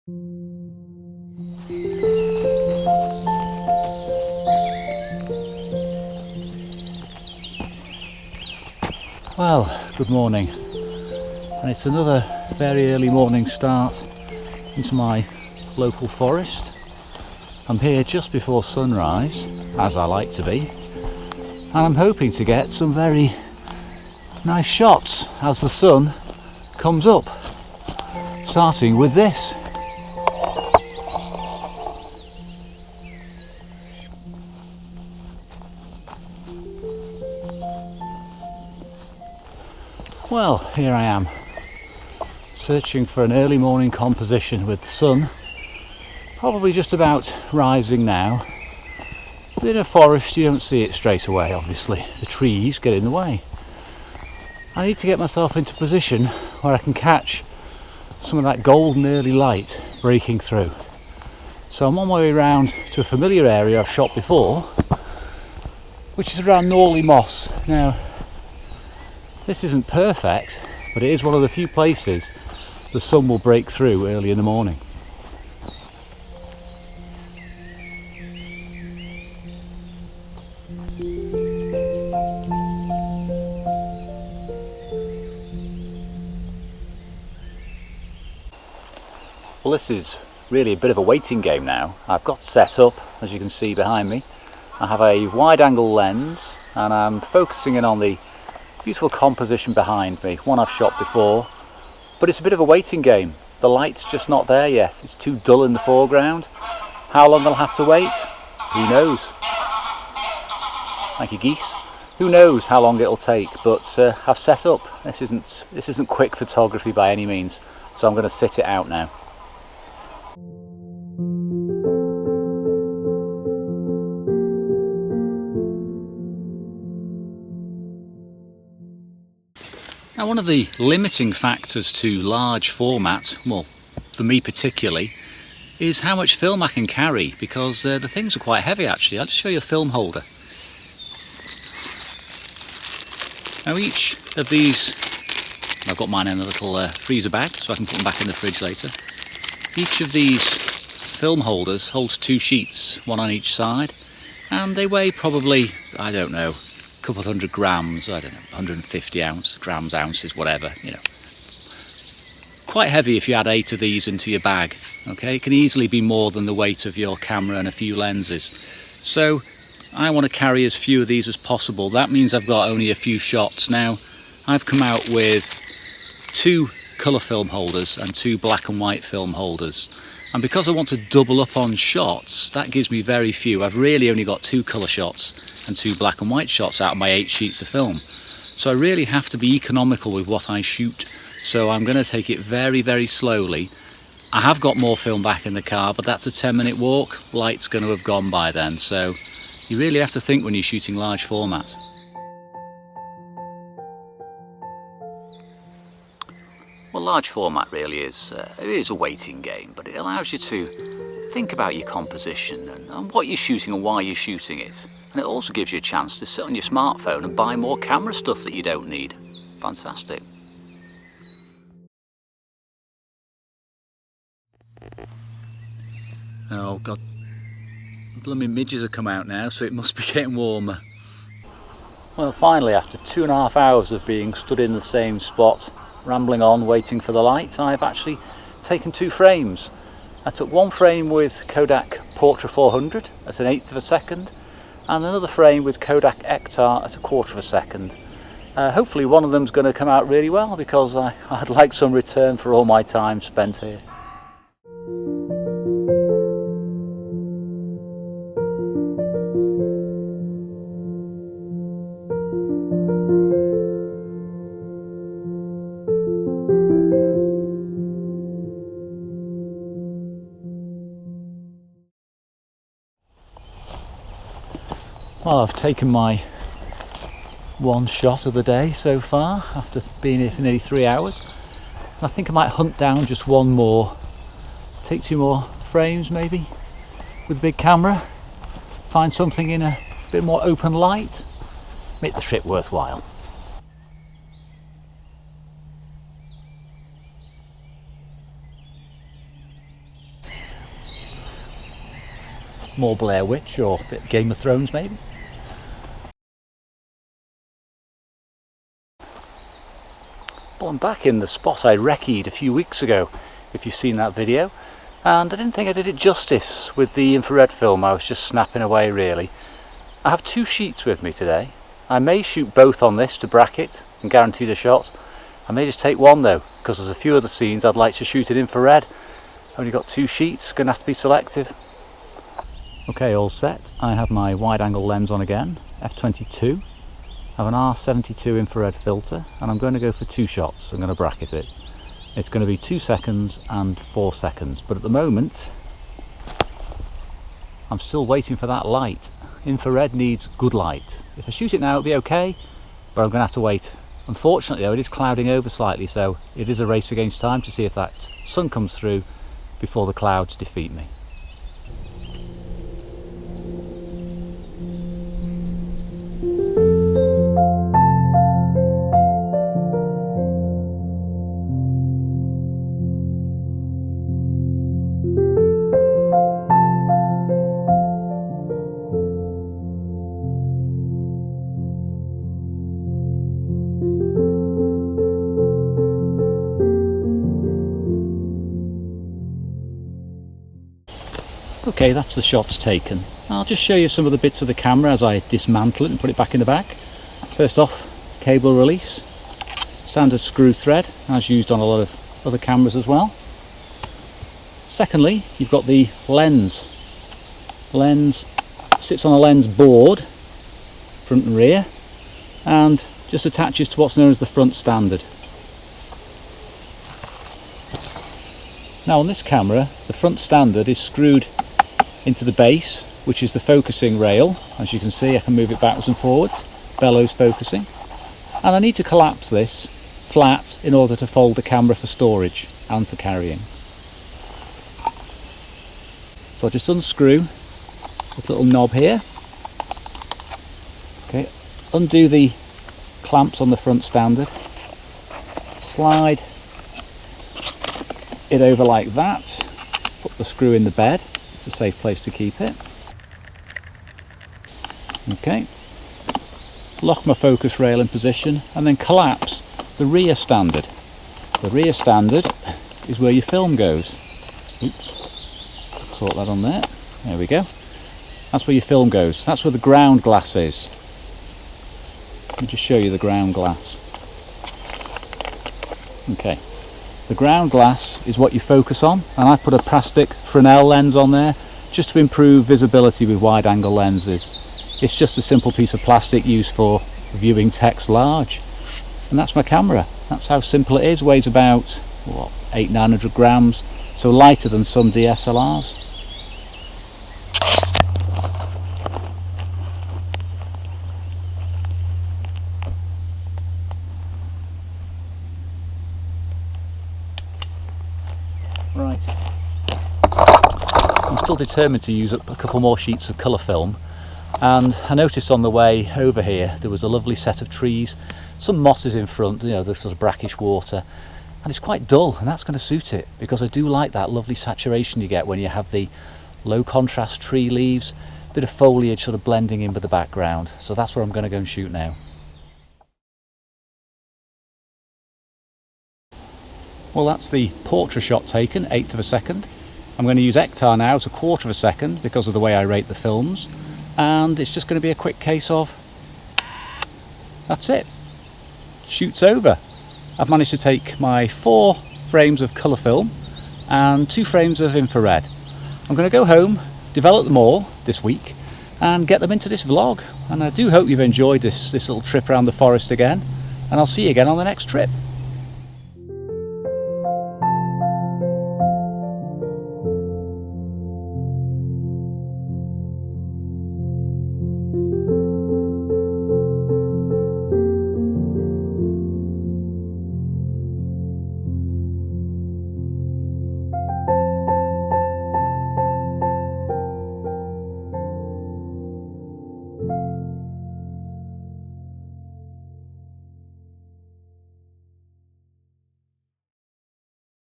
Well, good morning, and it's another very early morning start into my local forest. I'm here just before sunrise, as I like to be, and I'm hoping to get some very nice shots as the sun comes up, starting with this. Well, here I am, searching for an early morning composition with the sun probably just about rising now. In a forest you don't see it straight away, obviously, the trees get in the way. I need to get myself into position where I can catch some of that golden early light breaking through. So I'm on my way around to a familiar area I've shot before, which is around Norley Moss. Now, this isn't perfect, but it is one of the few places the sun will break through early in the morning. Well, this is really a bit of a waiting game now. I've got set up, as you can see behind me. I have a wide angle lens and I'm focusing in on the beautiful composition behind me, one I've shot before, but it's a bit of a waiting game. The light's just not there yet, it's too dull in the foreground. How long I'll have to wait? Who knows? Thank you, geese. Who knows how long it'll take, but I've set up. This isn't quick photography by any means, so I'm going to sit it out now. Now, one of the limiting factors to large format, well, for me particularly, is how much film I can carry, because the things are quite heavy actually. I'll just show you a film holder. Now, each of these, I've got mine in a little freezer bag so I can put them back in the fridge later. Each of these film holders holds 2 sheets, one on each side, and they weigh probably, I don't know, couple of 100 grams, I don't know, 150 ounces, whatever, you know. Quite heavy if you add 8 of these into your bag, okay? It can easily be more than the weight of your camera and a few lenses. So I want to carry as few of these as possible. That means I've got only a few shots. Now, I've come out with 2 colour film holders and 2 black and white film holders. And because I want to double up on shots, that gives me very few. I've really only got 2 colour shots and 2 black and white shots out of my 8 sheets of film. So I really have to be economical with what I shoot. So I'm going to take it very, very slowly. I have got more film back in the car, but that's a 10-minute walk. Light's going to have gone by then. So you really have to think when you're shooting large format. Well, large format really is it is a waiting game, but it allows you to think about your composition and what you're shooting and why you're shooting it. And it also gives you a chance to sit on your smartphone and buy more camera stuff that you don't need. Fantastic. Oh God, blooming midges have come out now, so it must be getting warmer. Well, finally, after 2.5 hours of being stood in the same spot, rambling on, waiting for the light, I've actually taken 2 frames. I took one frame with Kodak Portra 400 at 1/8 of a second, and another frame with Kodak Ektar at 1/4 of a second. Hopefully one of them's going to come out really well, because I'd like some return for all my time spent here. Well, I've taken my one shot of the day so far after being here for nearly 3 hours. I think I might hunt down just one more, take 2 more frames maybe with a big camera, find something in a bit more open light, make the trip worthwhile. more Blair Witch or a bit of Game of Thrones maybe. Well, I'm back in the spot I recce'd a few weeks ago, if you've seen that video, and I didn't think I did it justice with the infrared film. I was just snapping away really. I have 2 sheets with me today. I may shoot both on this to bracket and guarantee the shot. I may just take one though, because there's a few other scenes I'd like to shoot in infrared. Only got 2 sheets, gonna have to be selective. Okay, all set. I have my wide angle lens on again, f/22. I have an R72 infrared filter, and I'm going to go for 2 shots. I'm going to bracket it. It's going to be 2 seconds and 4 seconds, but at the moment I'm still waiting for that light. Infrared needs good light. If I shoot it now it'll be okay, but I'm going to have to wait. Unfortunately though, it is clouding over slightly, so it is a race against time to see if that sun comes through before the clouds defeat me. Okay, that's the shots taken. I'll just show you some of the bits of the camera as I dismantle it and put it back in the back. First off, cable release. Standard screw thread, as used on a lot of other cameras as well. Secondly, you've got the lens. Lens sits on a lens board, front and rear, and just attaches to what's known as the front standard. Now on this camera, the front standard is screwed into the base, which is the focusing rail. As you can see, I can move it backwards and forwards, bellows focusing, and I need to collapse this flat in order to fold the camera for storage and for carrying. So I just unscrew this little knob here, okay, undo the clamps on the front standard, slide it over like that, put the screw in the bed. It's a safe place to keep it. Okay, lock my focus rail in position and then collapse the rear standard. The rear standard is where your film goes. Oops, caught that on there. There we go. That's where your film goes. That's where the ground glass is. Let me just show you the ground glass. Okay. The ground glass is what you focus on, and I put a plastic Fresnel lens on there just to improve visibility with wide angle lenses. It's just a simple piece of plastic used for viewing text large, and that's my camera. That's how simple it is. Weighs about what, 800-900 grams, so lighter than some DSLRs. Right, I'm still determined to use up a couple more sheets of colour film, and I noticed on the way over here there was a lovely set of trees, some mosses in front, you know, this sort of brackish water, and it's quite dull, and that's going to suit it because I do like that lovely saturation you get when you have the low contrast tree leaves, a bit of foliage sort of blending in with the background. So that's where I'm going to go and shoot now. Well, that's the Portra shot taken, 1/8 of a second. I'm going to use Ektar now to 1/4 of a second because of the way I rate the films, and it's just going to be a quick case of that's it. Shoot's over. I've managed to take my 4 frames of colour film and 2 frames of infrared. I'm going to go home, develop them all this week, and get them into this vlog. And I do hope you've enjoyed this little trip around the forest again, and I'll see you again on the next trip.